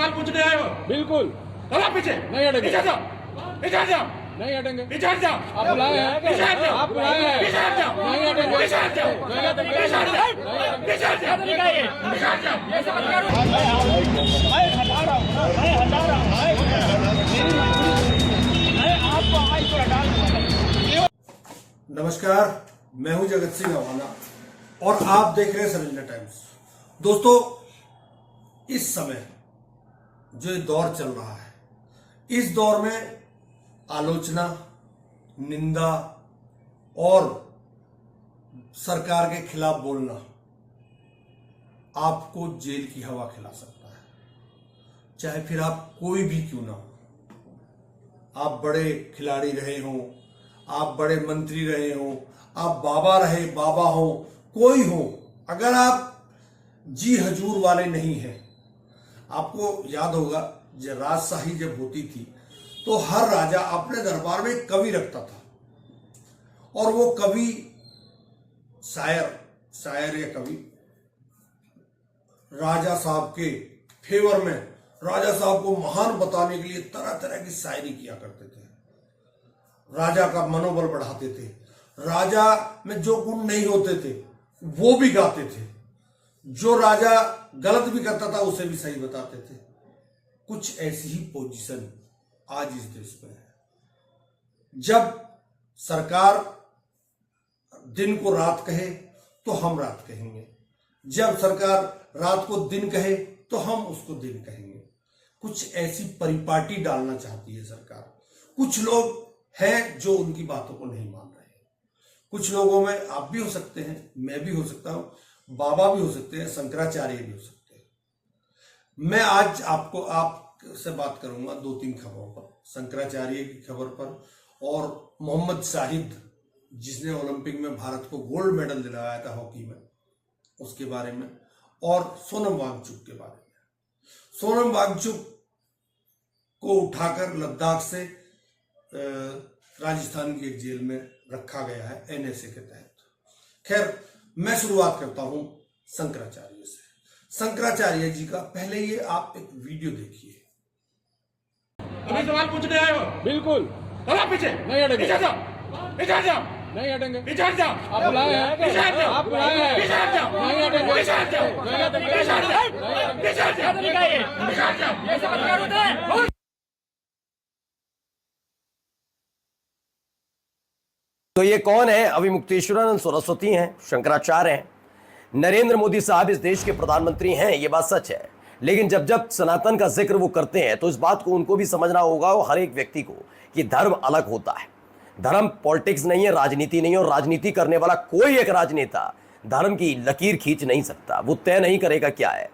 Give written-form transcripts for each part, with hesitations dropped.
सवाल पूछने आए हो? बिल्कुल चलो पीछे। नहीं हटेंगे। पीछे जाओ, पीछे जाओ, नहीं हटेंगे। पीछे जाओ। आप बुलाए हैं, पीछे जाओ, आप बुलाए हैं, पीछे जाओ, नहीं हटेंगे, पीछे जाओ, नहीं हटेंगे, पीछे जाओ, नहीं हटेंगे। पीछे जाओ, पीछे जाओ। नमस्कार, मैं हूं जगत सिंह अवाना और आप देख रहे हैं सब इंडिया टाइम्स। दोस्तों, इस समय जो ये दौर चल रहा है, इस दौर में आलोचना, निंदा और सरकार के खिलाफ बोलना आपको जेल की हवा खिला सकता है, चाहे फिर आप कोई भी क्यों ना हो। आप बड़े खिलाड़ी रहे हों, आप बड़े मंत्री रहे हों, आप बाबा रहे, बाबा हो, कोई हो, अगर आप जी हजूर वाले नहीं हैं। आपको याद होगा जब राजशाही जब होती थी तो हर राजा अपने दरबार में एक कवि रखता था और वो कवि शायर या कवि राजा साहब के फेवर में राजा साहब को महान बताने के लिए तरह तरह की शायरी किया करते थे, राजा का मनोबल बढ़ाते थे, राजा में जो गुण नहीं होते थे वो भी गाते थे, जो राजा गलत भी करता था उसे भी सही बताते थे। कुछ ऐसी ही पोजीशन आज इस देश में है। जब सरकार दिन को रात कहे तो हम रात कहेंगे, जब सरकार रात को दिन कहे तो हम उसको दिन कहेंगे। कुछ ऐसी परिपाटी डालना चाहती है सरकार। कुछ लोग हैं जो उनकी बातों को नहीं मान रहे। कुछ लोगों में आप भी हो सकते हैं, मैं भी हो सकता हूं, बाबा भी हो सकते हैं, शंकराचार्य भी हो सकते हैं। मैं आज आपसे बात करूंगा दो तीन खबरों पर, शंकराचार्य की खबर पर और मोहम्मद शाहिद जिसने ओलंपिक में भारत को गोल्ड मेडल दिलाया था हॉकी में, उसके बारे में, और सोनम वांगचुक के बारे में। सोनम वांगचुक को उठाकर लद्दाख से राजस्थान की एक जेल में रखा गया है एनएसए के तहत। खैर, मैं शुरुआत करता हूं शंकराचार्य से। शंकराचार्य जी का पहले ये आप एक वीडियो देखिए। अभी सवाल पूछने आए हो? बिल्कुल चलो पीछे। नहीं हटेंगे। पीछे जाओ, पीछे जाओ, नहीं हटेंगे। पीछे जाओ। आप बुलाए हैं, पीछे जाओ, आप बुलाए हैं, पीछे जाओ, नहीं हटेंगे, पीछे जाओ, नहीं हटेंगे, पीछे जाओ, नहीं हटेंगे। पीछे जाओ, पीछे जाओ। तो ये कौन है? अविमुक्तेश्वरानंद सरस्वती हैं, शंकराचार्य हैं। नरेंद्र मोदी साहब इस देश के प्रधानमंत्री हैं, ये बात सच है। लेकिन जब जब सनातन का जिक्र वो करते हैं तो इस बात को उनको भी समझना होगा, वो हर एक व्यक्ति को, कि धर्म अलग होता है। धर्म पॉलिटिक्स नहीं है, राजनीति नहीं है, और राजनीति करने वाला कोई एक राजनेता धर्म की लकीर खींच नहीं सकता, वो तय नहीं करेगा क्या है।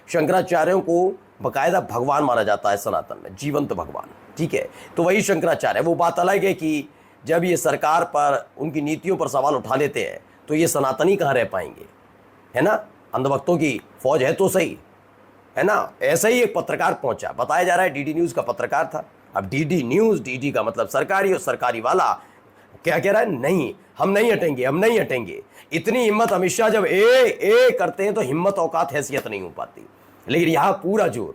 शंकराचार्यों को बाकायदा भगवान माना जाता है सनातन में, जीवंत भगवान, ठीक है। तो वही शंकराचार्य, वो बात अलग है कि जब ये सरकार पर, उनकी नीतियों पर सवाल उठा लेते हैं तो ये सनातनी कहाँ रह पाएंगे, है ना। अंधभक्तों की फौज है तो सही, है ना। ऐसा ही एक पत्रकार पहुंचा, बताया जा रहा है डीडी न्यूज़ का पत्रकार था। अब डीडी न्यूज़, डीडी का मतलब सरकारी, और सरकारी वाला क्या कह रहा है? नहीं, हम नहीं हटेंगे, हम नहीं हटेंगे। इतनी हिम्मत अमित शाह जब ए करते हैं तो हिम्मत औकात हैसियत नहीं हो पाती। लेकिन यहाँ पूरा जोर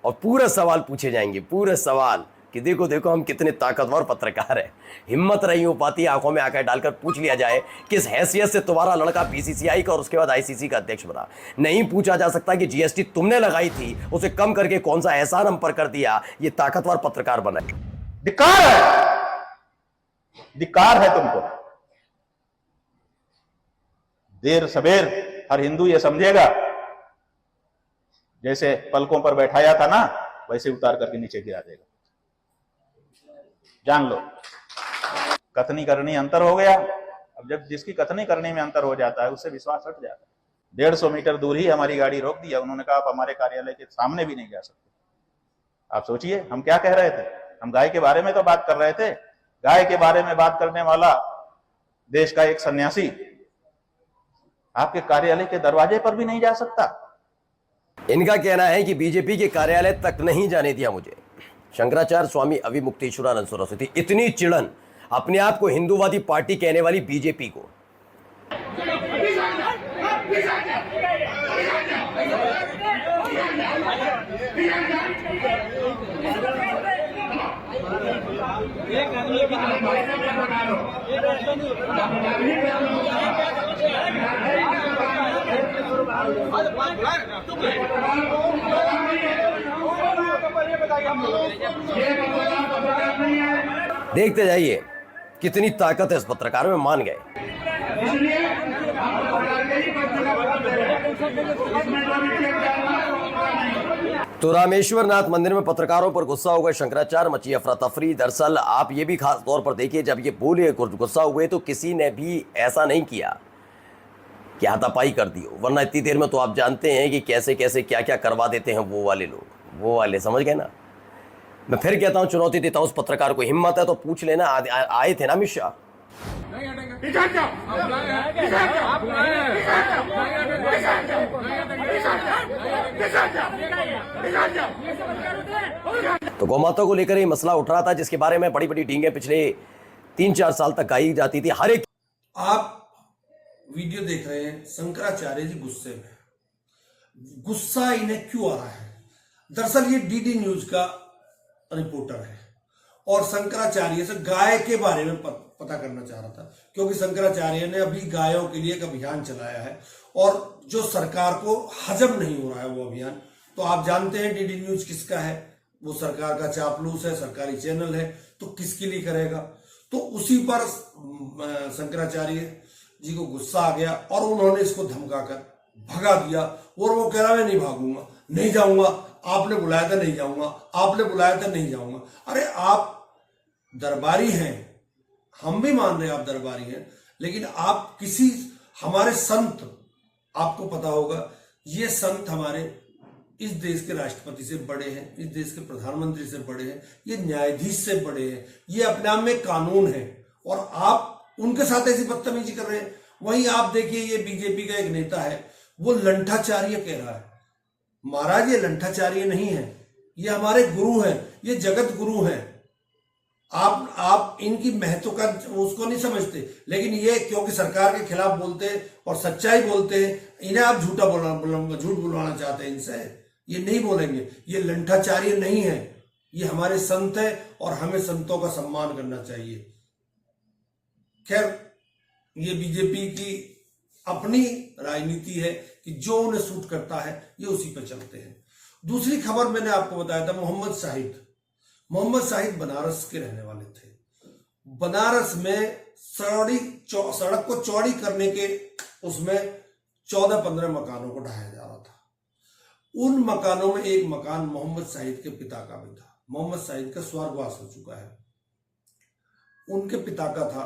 और पूरे सवाल पूछे जाएंगे, पूरे सवाल, कि देखो देखो हम कितने ताकतवर पत्रकार हैं। हिम्मत नहीं हो पाती आंखों में आंखें डालकर पूछ लिया जाए किस हैसियत से तुम्हारा लड़का बीसीसीआई का और उसके बाद आईसीसी का अध्यक्ष बना। नहीं पूछा जा सकता कि जीएसटी तुमने लगाई थी, उसे कम करके कौन सा एहसान हम पर कर दिया। ये ताकतवर पत्रकार बना। धिक्कार है, धिक्कार है तुमको। देर सबेर हर हिंदू ये समझेगा, जैसे पलकों पर बैठाया था ना, वैसे उतार करके नीचे गिरा देगा। जान लो, कथनी करनी अंतर हो गया। अब जब जिसकी कथनी करने में अंतर हो जाता है उससे विश्वास हट जाता है। 150 मीटर दूर ही हमारी गाड़ी रोक दिया, उन्होंने कहा आप हमारे कार्यालय के सामने भी नहीं जा सकते। आप सोचिए हम क्या कह रहे थे। हम गाय के बारे में तो बात कर रहे थे। गाय के बारे में बात करने वाला देश का एक सन्यासी आपके कार्यालय के दरवाजे पर भी नहीं जा सकता। इनका कहना है कि बीजेपी के कार्यालय तक नहीं जाने दिया मुझे। शंकराचार्य स्वामी अविमुक्तेश्वरानंद सरस्वती, इतनी चिड़न अपने आप को हिंदूवादी पार्टी कहने वाली बीजेपी को। पीछे देखते जाइए कितनी ताकत है इस पत्रकार में, मान गए। तो रामेश्वर नाथ मंदिर में पत्रकारों पर गुस्सा हो गए शंकराचार्य, मची अफरा तफरी। दरअसल आप ये भी खास तौर पर देखिए, जब ये बोले गुस्सा हुए तो किसी ने भी ऐसा नहीं किया कि हाथापाई कर दी हो, वरना इतनी देर में तो आप जानते हैं कि कैसे कैसे क्या क्या करवा देते हैं वो वाले लोग, वो वाले, समझ गए ना। मैं फिर कहता हूं, चुनौती देता हूं उस पत्रकार को, हिम्मत है तो पूछ लेना। आए थे ना अमित शाह, नहीं हटेंगे। इधर जाओ, आप लाए हैं क्या? आप लाए हैं? तो गौमाता को लेकर ये मसला उठ रहा था, जिसके बारे में बड़ी बड़ी डींगे पिछले 3-4 साल तक गाई जाती थी हर एक। आप वीडियो देख रहे हैं, शंकराचार्य जी गुस्से में। गुस्सा इन्हें क्यों आ रहा है? दरअसल ये डीडी न्यूज का रिपोर्टर है और शंकराचार्य से गाय के बारे में पता करना चाह रहा था, क्योंकि शंकराचार्य ने अभी गायों के लिए एक अभियान चलाया है और जो सरकार को हजम नहीं हो रहा है वो अभियान। तो आप जानते हैं डीडी न्यूज किसका है, वो सरकार का चापलूस है, सरकारी चैनल है, तो किसके लिए करेगा। तो उसी पर शंकराचार्य जी को गुस्सा आ गया और उन्होंने इसको धमकाकर भगा दिया। और वो कह रहा है नहीं भागूंगा, नहीं जाऊंगा, आपने बुलाया था नहीं जाऊंगा, आपने बुलाया था नहीं जाऊंगा। अरे आप दरबारी हैं, हम भी मान रहे हैं आप दरबारी हैं, लेकिन आप किसी हमारे संत, आपको पता होगा ये संत हमारे इस देश के राष्ट्रपति से बड़े हैं, इस देश के प्रधानमंत्री से बड़े हैं, ये न्यायाधीश से बड़े हैं, ये अपने आप में कानून है और आप उनके साथ ऐसी बदतमीजी कर रहे हैं। वहीं आप देखिए ये बीजेपी का एक नेता है, वो लंठाचार्य कह रहा है। महाराज ये लंठाचार्य नहीं है, ये हमारे गुरु हैं, ये जगत गुरु हैं। आप इनकी महत्व का उसको नहीं समझते, लेकिन ये क्योंकि सरकार के खिलाफ बोलते हैं और सच्चाई बोलते हैं, इन्हें आप झूठ बुलवाना चाहते हैं। इनसे ये नहीं बोलेंगे, ये लंठाचार्य नहीं है, ये हमारे संत है और हमें संतों का सम्मान करना चाहिए। खैर ये बीजेपी की अपनी राजनीति है कि जो उन्हें सूट करता है ये उसी पर चलते हैं। दूसरी खबर मैंने आपको बताया था, मोहम्मद शाहिद बनारस के रहने वाले थे। बनारस में सड़क को चौड़ी करने के उसमें 14-15 मकानों को ढाया जा रहा था। उन मकानों में एक मकान मोहम्मद शाहिद के पिता का भी था। मोहम्मद शाहिद का स्वर्गवास हो चुका है, उनके पिता का था।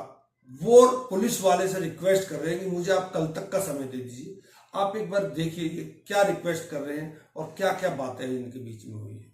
वो पुलिस वाले से रिक्वेस्ट कर रहे हैं कि मुझे आप कल तक का समय दे दीजिए। आप एक बार देखिए ये क्या रिक्वेस्ट कर रहे हैं और क्या क्या बातें इनके बीच में हुई है।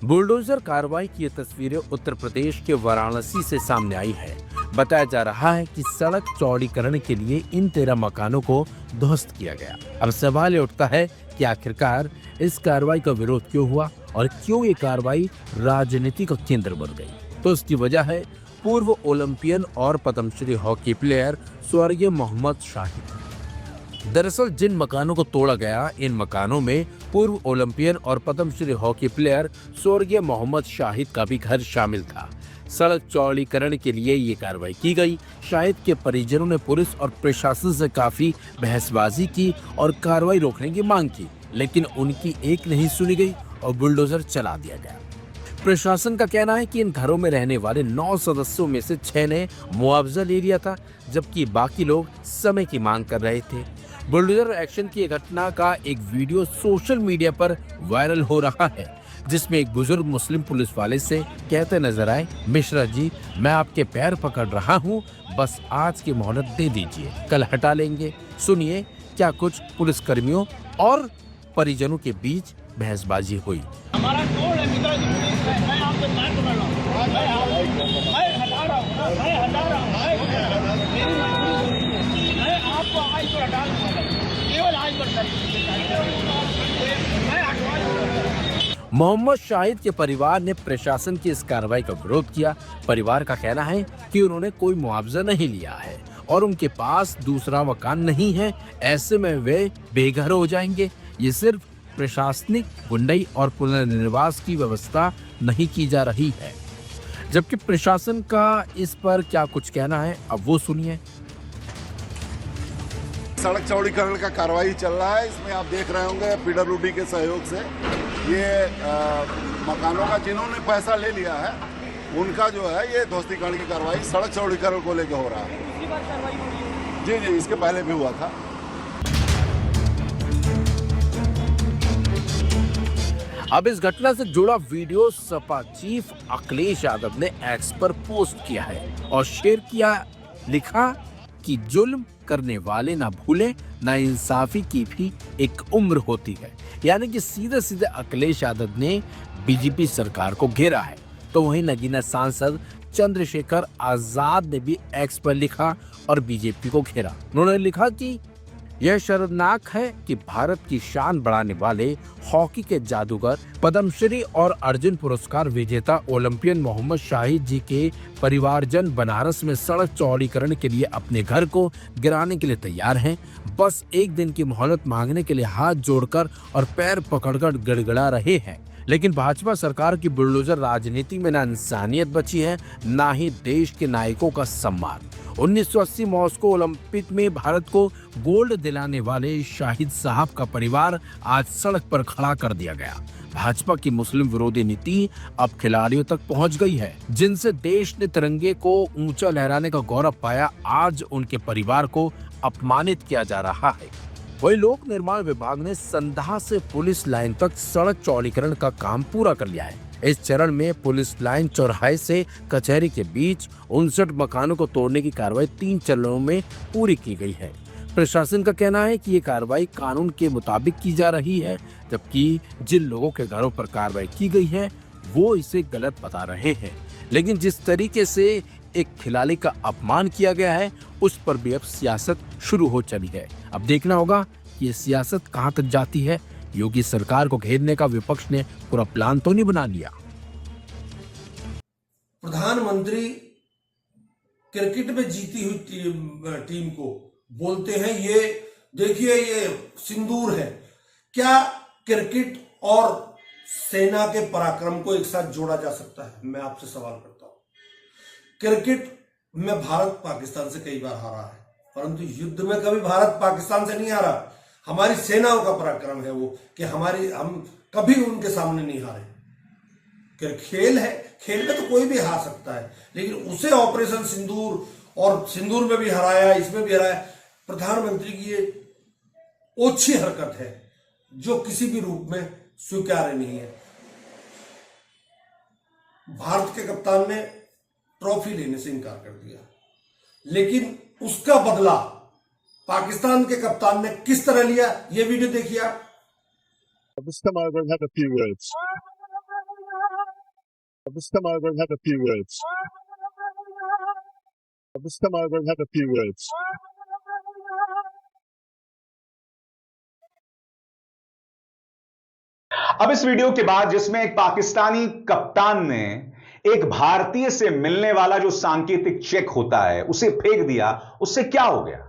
बुलडोजर कार्रवाई की ये तस्वीरें उत्तर प्रदेश के वाराणसी से सामने आई है। बताया जा रहा है कि सड़क चौड़ीकरण के लिए इन 13 मकानों को ध्वस्त किया गया। अब सवाल ये उठता है कि आखिरकार इस कार्रवाई का विरोध क्यों हुआ और क्यों ये कार्रवाई राजनीति का केंद्र बन गई। तो इसकी वजह है पूर्व ओलंपियन और पद्मश्री हॉकी प्लेयर स्वर्गीय मोहम्मद शाहिद। दरअसल जिन मकानों को तोड़ा गया, इन मकानों में पूर्व ओलंपियन और पद्मश्री हॉकी प्लेयर स्वर्गीय मोहम्मद शाहिद का भी घर शामिल था। सड़क चौड़ीकरण के लिए ये कार्रवाई की गई। शाहिद के परिजनों ने पुलिस और प्रशासन से काफी बहसबाजी की और कार्रवाई रोकने की मांग की, लेकिन उनकी एक नहीं सुनी गई और बुलडोजर चला दिया गया। प्रशासन का कहना है कि इन घरों में रहने वाले 9 सदस्यों में से 6 ने मुआवजा ले लिया था, जबकि बाकी लोग समय की मांग कर रहे थे। बुलडोजर एक्शन की घटना का एक वीडियो सोशल मीडिया पर वायरल हो रहा है, जिसमें एक बुजुर्ग मुस्लिम पुलिस वाले से कहते नजर आए, मिश्रा जी मैं आपके पैर पकड़ रहा हूँ, बस आज की मोहलत दे दीजिए, कल हटा लेंगे। सुनिए क्या कुछ पुलिसकर्मियों और परिजनों के बीच बहसबाजी हुई। हमारा टोल है मित्र जी, मैं आपसे पैर पकड़ रहा हूँ, मैं हटा रहा हूँ, मेरी मजबूरी है, मैं आपको आज को हटा दूंगा, केवल आज पर मैं हटवा दूंगा। मोहम्मद शाहिद के परिवार ने प्रशासन की इस कार्रवाई का विरोध किया। परिवार का कहना है कि उन्होंने कोई मुआवजा नहीं लिया है और उनके पास दूसरा मकान नहीं है, ऐसे में वे बेघर हो जाएंगे। ये सिर्फ प्रशासनिक गुंडाई और पुनर्निवास की व्यवस्था नहीं की जा रही है। जबकि प्रशासन का इस पर क्या कुछ कहना है, अब वो सुनिए। सड़क चौड़ीकरण का कार्रवाई चल रहा है। इसमें आप देख रहे होंगे पीडब्ल्यूडी के सहयोग से ये मकानों का जिन्होंने पैसा ले लिया है उनका जो है ये ध्वस्तीकरण की कार्रवाई सड़क चौड़ीकरण को लेकर हो रहा है। जी जी, इसके पहले भी हुआ था। अब इस घटना से जुड़ा वीडियो सपा चीफ अखिलेश यादव ने एक्स पर पोस्ट किया है और शेयर किया। लिखा कि जुल्म करने वाले ना भूले ना इंसाफी की भी एक उम्र होती है। यानी कि सीधे सीधे अखिलेश यादव ने बीजेपी सरकार को घेरा है। तो वहीं नगीना सांसद चंद्रशेखर आजाद ने भी एक्स पर लिखा और बीजेपी को घेरा। उन्होंने लिखा कि यह शर्मनाक है कि भारत की शान बढ़ाने वाले हॉकी के जादूगर, पद्मश्री और अर्जुन पुरस्कार विजेता ओलंपियन मोहम्मद शाहिद जी के परिवारजन बनारस में सड़क चौड़ीकरण के लिए अपने घर को गिराने के लिए तैयार हैं। बस एक दिन की मोहलत मांगने के लिए हाथ जोड़कर और पैर पकड़कर गड़गड़ा रहे हैं। लेकिन भाजपा सरकार की बुलडोजर राजनीति में ना इंसानियत बची है, ना ही देश के नायकों का सम्मान। 1980 मॉस्को ओलंपिक में भारत को गोल्ड दिलाने वाले शाहिद साहब का परिवार आज सड़क पर खड़ा कर दिया गया। भाजपा की मुस्लिम विरोधी नीति अब खिलाड़ियों तक पहुंच गई है, जिनसे देश ने तिरंगे को ऊंचा लहराने का गौरव पाया। आज उनके परिवार को अपमानित किया जा रहा है। वही लोक निर्माण विभाग ने संधा से पुलिस लाइन तक सड़क चौड़ीकरण का काम पूरा कर लिया है। इस चरण में पुलिस लाइन चौराहे से कचहरी के बीच 59 मकानों को तोड़ने की कार्रवाई 3 चरणों में पूरी की गई है। प्रशासन का कहना है कि ये कार्रवाई कानून के मुताबिक की जा रही है, जबकि जिन लोगों के घरों पर कार्रवाई की गई है वो इसे गलत बता रहे हैं। लेकिन जिस तरीके से एक खिलाड़ी का अपमान किया गया है, उस पर भी अब सियासत शुरू हो चली है। अब देखना होगा कि ये सियासत कहां तक जाती है। योगी सरकार को घेरने का विपक्ष ने पूरा प्लान तो नहीं बना लिया। प्रधानमंत्री क्रिकेट में जीती हुई टीम को बोलते हैं ये देखिए ये सिंदूर है। क्या क्रिकेट और सेना के पराक्रम को एक साथ जोड़ा जा सकता है? मैं आपसे सवाल करता हूं। क्रिकेट में भारत पाकिस्तान से कई बार हारा है, परंतु युद्ध में कभी भारत पाकिस्तान से नहीं हारा। हमारी सेनाओं का पराक्रम है वो कि हम कभी उनके सामने नहीं हारे। खेल है, खेल में तो कोई भी हार सकता है, लेकिन उसे ऑपरेशन सिंदूर और सिंदूर में भी हराया, इसमें भी हराया। प्रधानमंत्री की ये ओछी हरकत है जो किसी भी रूप में स्वीकार्य नहीं है। भारत के कप्तान ने ट्रॉफी लेने से इनकार कर दिया, लेकिन उसका बदला पाकिस्तान के कप्तान ने किस तरह लिया, ये वीडियो देखिए आप। अब इस वीडियो के बाद जिसमें एक पाकिस्तानी कप्तान ने एक भारतीय से मिलने वाला जो सांकेतिक चेक होता है उसे फेंक दिया, उससे क्या हो गया?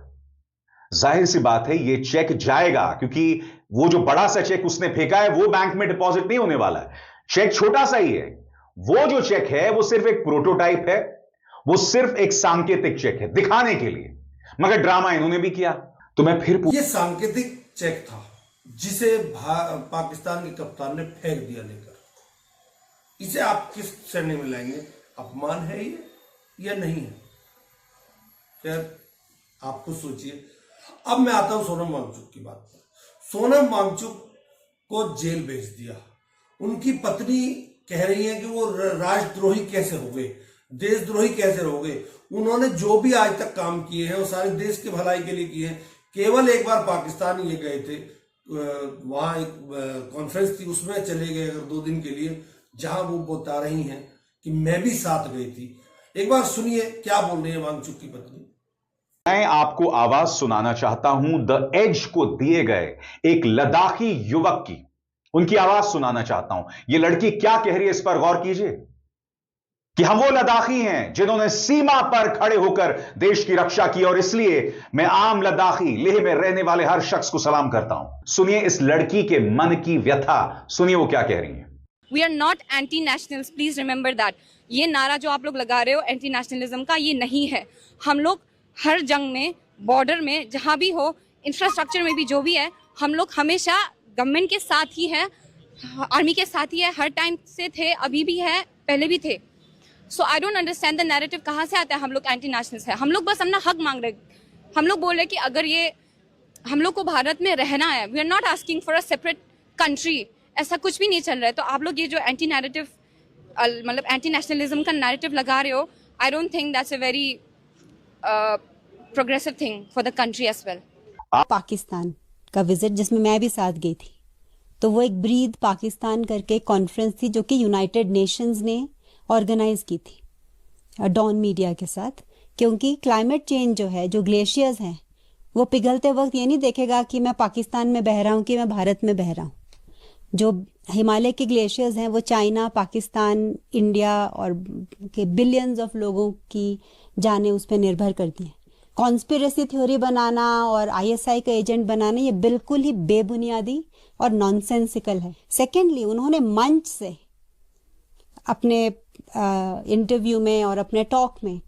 जाहिर सी बात है ये चेक जाएगा, क्योंकि वो जो बड़ा सा चेक उसने फेंका है वो बैंक में डिपॉजिट नहीं होने वाला है। चेक छोटा सा ही है। वो जो चेक है वो सिर्फ एक प्रोटोटाइप है, वो सिर्फ एक सांकेतिक चेक है दिखाने के लिए, मगर ड्रामा इन्होंने भी किया। तो मैं फिर ये सांकेतिक चेक था जिसे पाकिस्तान के कप्तान ने फेंक दिया लेकर। इसे आप किस श्रेणी में लाएंगे? अपमान है ये या नहीं है? खैर आप खुद सोचिए। अब मैं आता हूं सोनम वांगचुक की बात पर। सोनम वांगचुक को जेल भेज दिया। उनकी पत्नी कह रही है कि वो राष्ट्रद्रोही कैसे हो गए, देशद्रोही कैसे हो गए। उन्होंने जो भी आज तक काम किए हैं वो सारे देश की भलाई के लिए किए हैं। केवल एक बार पाकिस्तान ये गए थे, वहां एक कॉन्फ्रेंस थी, उसमें चले गए अगर 2 दिन के लिए, जहां वो बता रही हैं कि मैं भी साथ गई थी। एक बार सुनिए क्या बोल रही है वांगचुक की पत्नी। मैं आपको आवाज सुनाना चाहता हूं द एज को दिए गए एक लद्दाखी युवक की, उनकी आवाज सुनाना चाहता हूं। यह लड़की क्या कह रही है, इस पर गौर कीजिए कि हम वो लद्दाखी हैं जिन्होंने सीमा पर खड़े होकर देश की रक्षा की, और इसलिए मैं आम लद्दाखी लेह में रहने वाले हर शख्स को सलाम करता हूं। सुनिए इस लड़की के मन की व्यथा, सुनिए वो क्या कह रही हैं। We are not anti nationals, please remember that. ये नारा जो आप लोग लगा रहे हो एंटी नेशनलिज्म का, ये नहीं है। हम लोग हर जंग में, बॉर्डर में, जहां भी हो, इंफ्रास्ट्रक्चर में भी जो भी है, हम लोग हमेशा गवर्नमेंट के साथ ही है, आर्मी के साथ ही है, हर टाइम से थे, अभी भी है, पहले भी थे। So I don't understand the narrative कहाँ से आता है हम लोग एंटी नेशनल्स है। हम लोग बस अपना हक मांग रहे, हम लोग बोल रहे कि अगर ये हम लोग को भारत में रहना है, we are not asking for a separate country, ऐसा कुछ भी नहीं चल रहा है। तो आप लोग ये जो एंटी नैरेटिव, मतलब एंटी नेशनलिज्म का नैरेटिव लगा रहे हो, I don't think that's a very progressive thing for the country as well. Pakistan का विजिट जिसमें मैं भी साथ गई थी, तो वो एक ब्रीद पाकिस्तान करके कॉन्फ्रेंस थी जो कि यूनाइटेड नेशंस ने ऑर्गेनाइज की थी डॉन मीडिया के साथ। क्योंकि क्लाइमेट चेंज जो है, जो ग्लेशियर्स हैं, वो पिघलते वक्त ये नहीं देखेगा कि मैं पाकिस्तान में बह रहा हूँ कि मैं भारत में बह रहा हूँ। जो हिमालय के ग्लेशियर्स हैं वो चाइना, पाकिस्तान, इंडिया और के बिलियंस ऑफ लोगों की जानें उस पर निर्भर करती हैं। कॉन्स्पिरेसी थ्योरी बनाना और आईएसआई का एजेंट बनाना ये बिल्कुल ही बेबुनियादी और नॉनसेंसिकल है। सेकेंडली, उन्होंने मंच से अपने इंटरव्यू में और अपने टॉक में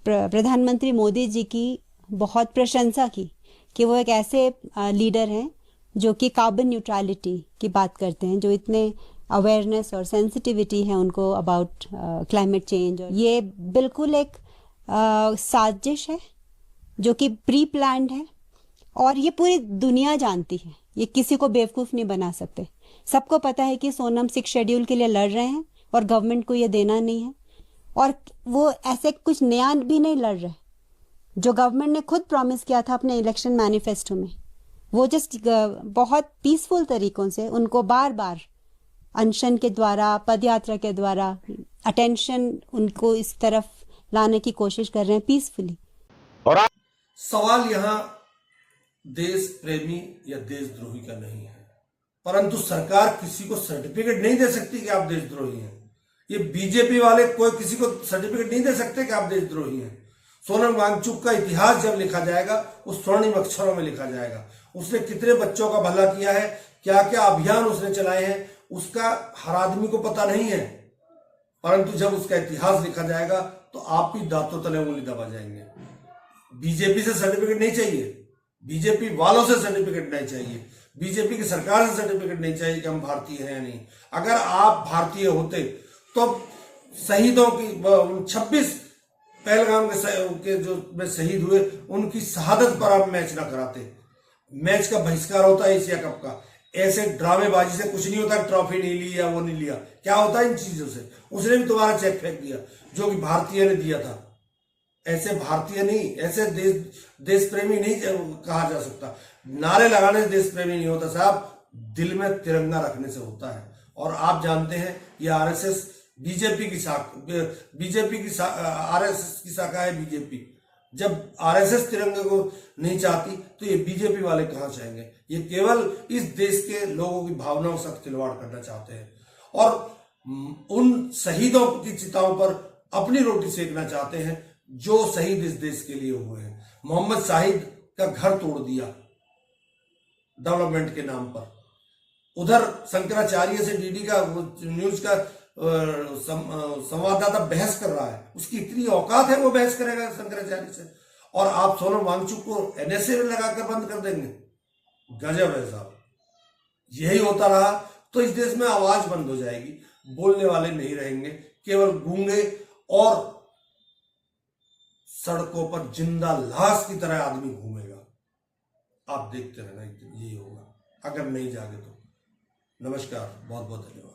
प्रधानमंत्री मोदी जी की बहुत प्रशंसा की कि वो एक ऐसे लीडर हैं जो कि कार्बन न्यूट्रलिटी की बात करते हैं, जो इतने अवेयरनेस और सेंसिटिविटी है उनको अबाउट क्लाइमेट चेंज। ये बिल्कुल एक साजिश है जो कि प्री प्लान्ड है, और ये पूरी दुनिया जानती है। ये किसी को बेवकूफ़ नहीं बना सकते। सबको पता है कि सोनम 6 शेड्यूल के लिए लड़ रहे हैं और गवर्नमेंट को ये देना नहीं है, और वो ऐसे कुछ नया भी नहीं लड़ रहे। जो गवर्नमेंट ने खुद प्रॉमिस किया था अपने इलेक्शन मैनिफेस्टो में, वो जस्ट बहुत पीसफुल तरीकों से उनको बार बार अनशन के द्वारा, पदयात्रा के द्वारा अटेंशन उनको इस तरफ लाने की कोशिश कर रहे हैं पीसफुली। और सवाल यहाँ देश प्रेमी या देशद्रोही का नहीं है, परंतु सरकार किसी को सर्टिफिकेट नहीं दे सकती कि आप देशद्रोही हैं। ये बीजेपी वाले कोई किसी को सर्टिफिकेट नहीं दे सकते कि आप देशद्रोही हैं। सोनम वांगचुक का इतिहास जब लिखा जाएगा वो स्वर्णिम अक्षरों में लिखा जाएगा। उसने कितने बच्चों का भला किया है, क्या क्या अभियान उसने चलाए हैं, उसका हर आदमी को पता नहीं है, परंतु जब उसका इतिहास लिखा जाएगा तो आप भी दांतों तले उंगली दबा जाएंगे। बीजेपी से सर्टिफिकेट नहीं चाहिए, बीजेपी वालों से सर्टिफिकेट नहीं चाहिए, बीजेपी की सरकार से सर्टिफिकेट नहीं चाहिए कि हम भारतीय हैं या नहीं। अगर आप भारतीय होते तो शहीदों की 26 पहलगाम के जो में शहीद हुए उनकी शहादत पर आप मैच ना कराते। मैच का बहिष्कार होता है एशिया कप का। ऐसे ड्रामेबाजी से कुछ नहीं होता, ट्रॉफी नहीं ली या वो नहीं लिया। क्या होता है इन चीजों से? उसने भी तुम्हारा चेक फेंक दिया जो कि भारतीय ने दिया था। ऐसे भारतीय नहीं, ऐसे देश प्रेमी नहीं कहा जा सकता। नारे लगाने से देश प्रेमी नहीं होता साहब, दिल में तिरंगा रखने से होता है। और आप जानते हैं ये आरएसएस बीजेपी की आरएसएस की शाखा है बीजेपी। जब आरएसएस तिरंगे को नहीं चाहती तो ये बीजेपी वाले कहां चाहेंगे? ये केवल इस देश के लोगों की भावनाओं के साथ खिलवाड़ करना चाहते हैं और उन शहीदों की चिताओं पर अपनी रोटी सेकना चाहते हैं जो शहीद इस देश के लिए हुए हैं। मोहम्मद शाहिद का घर तोड़ दिया डेवलपमेंट के नाम पर। उधर शंकराचार्य से डीडी का न्यूज का संवाददाता बहस कर रहा है। उसकी इतनी औकात है वो बहस करेगा शंकराचार्य से, और आप सोनम वांगचुक को एनएसए में लगाकर बंद कर देंगे। गजब है साहब। यही होता रहा तो इस देश में आवाज बंद हो जाएगी, बोलने वाले नहीं रहेंगे, केवल गूंगे और सड़कों पर जिंदा लाश की तरह आदमी घूमेगा। आप देखते रहना, यही होगा अगर नहीं जागे तो। नमस्कार, बहुत बहुत धन्यवाद।